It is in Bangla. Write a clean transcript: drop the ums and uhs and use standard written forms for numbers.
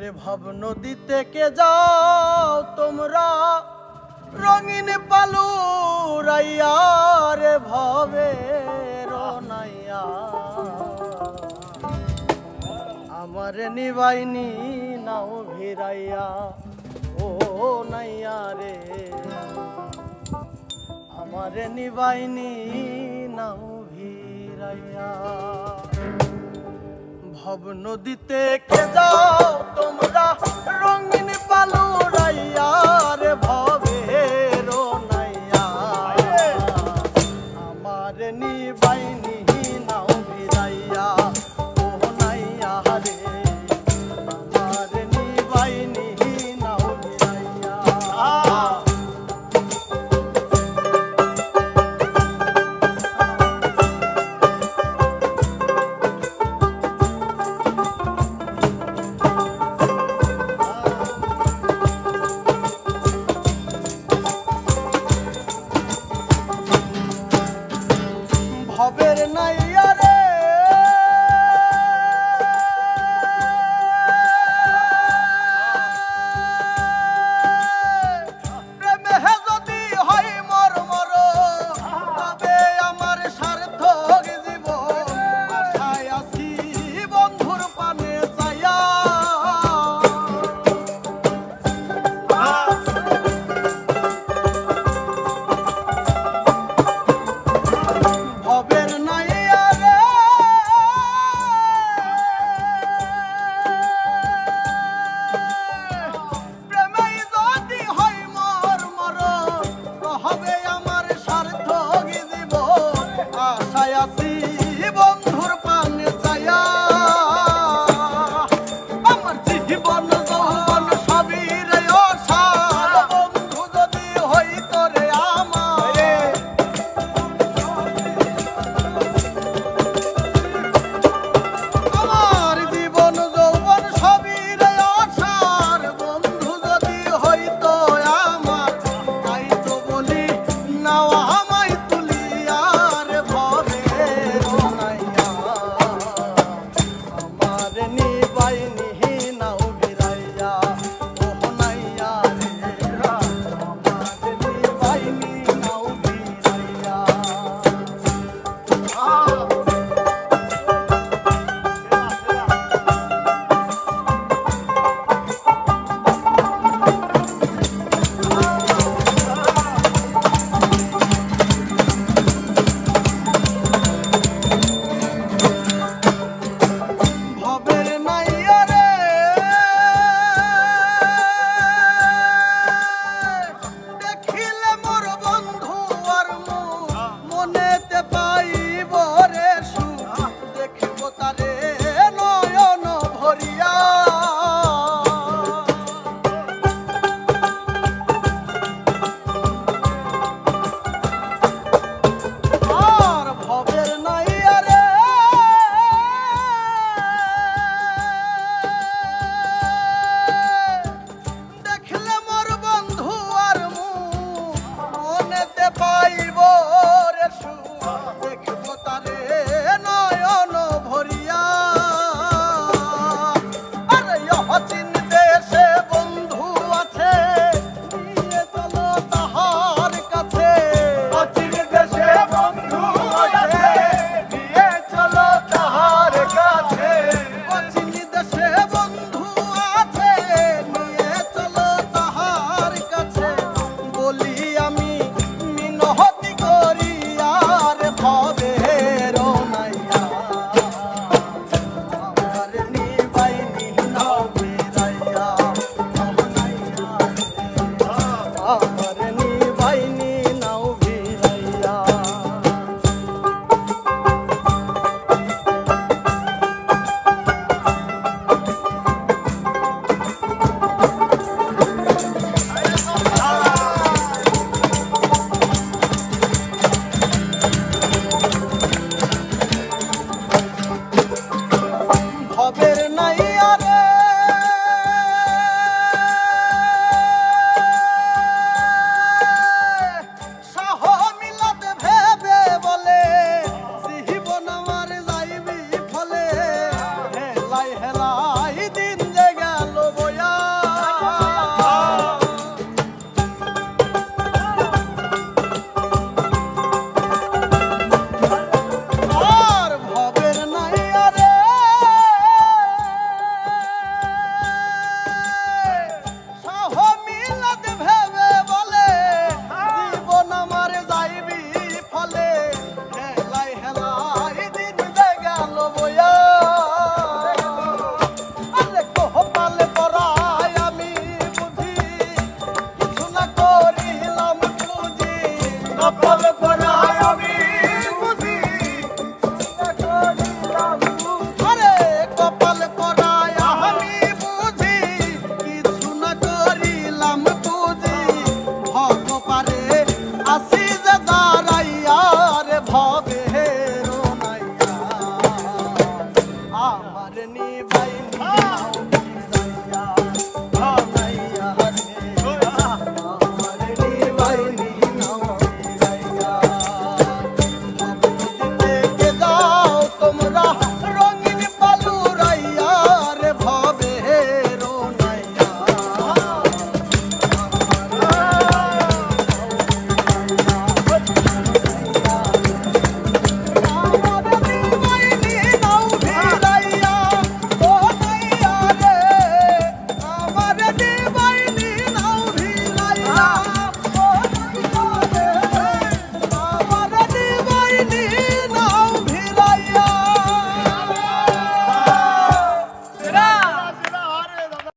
ওরে ভাব নদী থেকে যাও তোমরা রঙিন পালু রাইয়া রে ভবে রনাইয়া আমার নিবাইনি নাও ভিড়াইয়া ও নাইয়া রে আমার নিবাইনি নাও ভিড়াইয়া ভব নদীতে কে যাও তোমরা রঙিন পালু রাইয়া রে ভবে রনাইয়া আমার নিবাইনি নাও ভিড়াইয়া ও নাইয়া রে আমার নিবাইনি নাও ভিড়াইয়া ভবের নাইয়া রে প্রেমে যদি হয় মর মর তবে আমার সার্থক জীবন আশায় আছি বন্ধুর পানে চাইয়া ভবের নাইয়া রে প্রেমে যদি হয় মর মর হবে আমার সার্থক জীবন আশায় আছি বন্ধুর পানে চাইয়া আমার জীবন